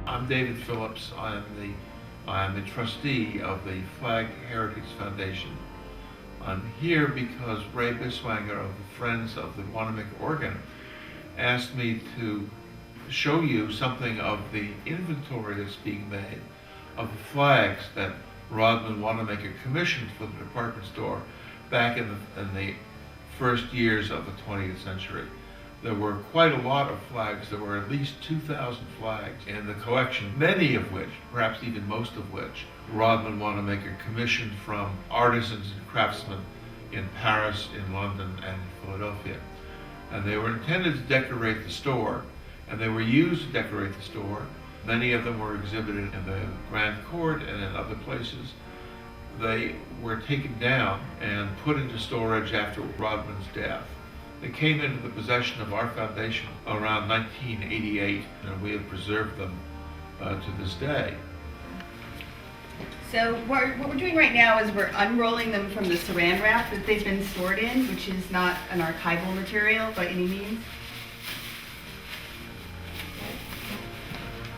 I'm David Phillips. I'm the trustee of the Flag Heritage Foundation. I'm here because Ray Biswanger of the Friends of the Wanamaker organ asked me to show you something of the inventory that's being made of the flags that Rodman Wanamaker commissioned for the department store back in the first years of the 20th century. There were quite a lot of flags. There were at least 2,000 flags in the collection, many of which, perhaps even most of which, Rodman Wanamaker commissioned from artisans and craftsmen in Paris, in London, and in Philadelphia. And they were intended to decorate the store, and they were used to decorate the store. Many of them were exhibited in the Grand Court and in other places. They were taken down and put into storage after Rodman's death. They came into the possession of our foundation around 1988, and we have preserved them to this day. So what we're doing right now is we're unrolling them from the saran wrap that they've been stored in, which is not an archival material by any means.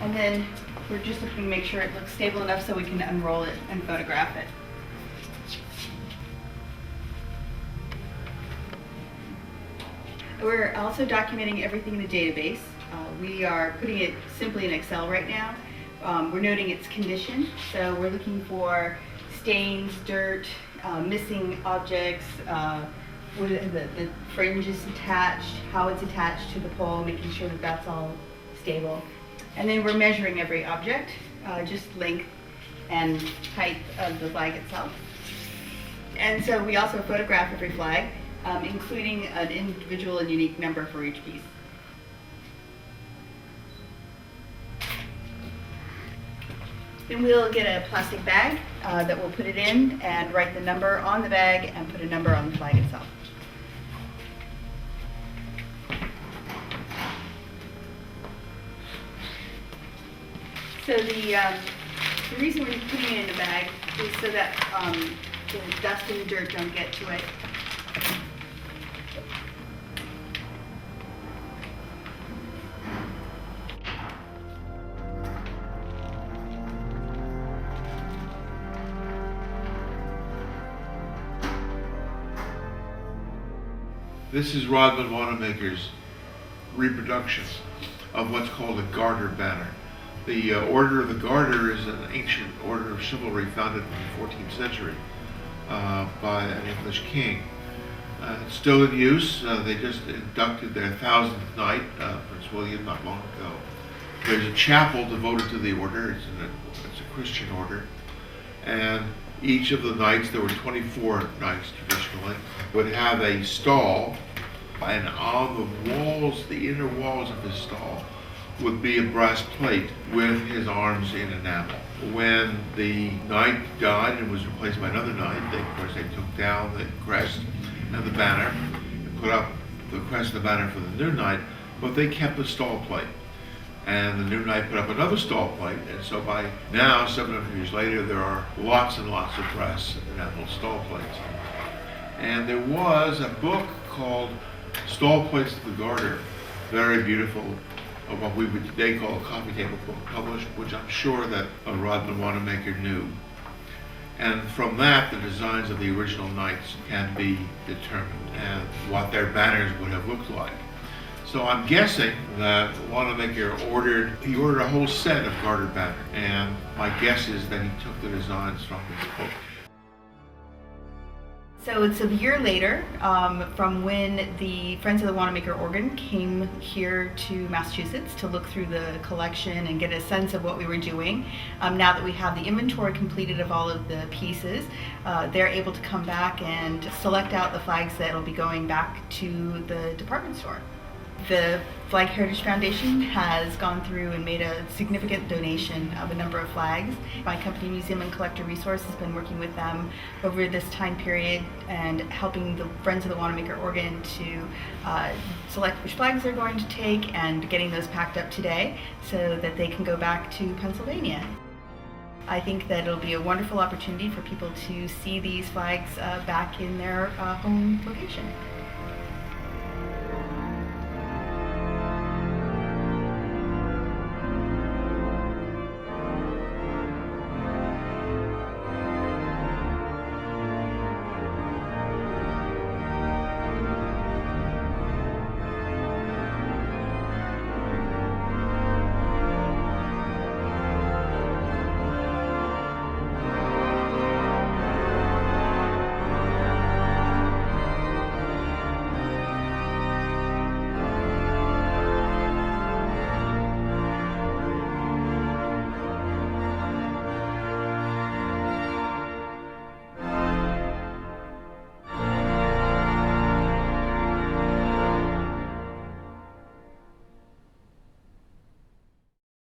And then we're just looking to make sure it looks stable enough so we can unroll it and photograph it. We're also documenting everything in the database. We are putting it simply in Excel right now. We're noting its condition, so we're looking for stains, dirt, missing objects, where the fringe is attached, how it's attached to the pole, making sure that that's all stable. And then we're measuring every object, just length and height of the flag itself. And so we also photograph every flag, including an individual and unique number for each piece. Then we'll get a plastic bag that we'll put it in and write the number on the bag and put a number on the flag itself. So the reason we're putting it in the bag is so that the dust and the dirt don't get to it. This is Rodman Wanamaker's reproduction of what's called a garter banner. The Order of the Garter is an ancient order of chivalry founded in the 14th century by an English king. It's still in use. They just inducted their 1000th knight, Prince William, not long ago. There's a chapel devoted to the order. It's a Christian order. And each of the knights, there were 24 knights traditionally, would have a stall, and on the walls, the inner walls of his stall, would be a brass plate with his arms in enamel. When the knight died and was replaced by another knight, they took down the crest and the banner and put up the crest and the banner for the new knight, but they kept the stall plate. And the new knight put up another stall plate, and so by now, 700 years later, there are lots and lots of brass enamel stall plates. And there was a book called Stall Plates of the Garter, very beautiful, of what we would today call a coffee table book, published, which I'm sure that Rodman Wanamaker knew. And from that, the designs of the original knights can be determined and what their banners would have looked like. So I'm guessing that Wanamaker ordered a whole set of garter banner, and my guess is that he took the designs from this book. So it's a year later from when the Friends of the Wanamaker organ came here to Massachusetts to look through the collection and get a sense of what we were doing. Now that we have the inventory completed of all of the pieces, they're able to come back and select out the flags that will be going back to the department store. The Flag Heritage Foundation has gone through and made a significant donation of a number of flags. My company, Museum and Collector Resource, has been working with them over this time period and helping the Friends of the Wanamaker organ to select which flags they're going to take and getting those packed up today so that they can go back to Pennsylvania. I think that it'll be a wonderful opportunity for people to see these flags back in their home location.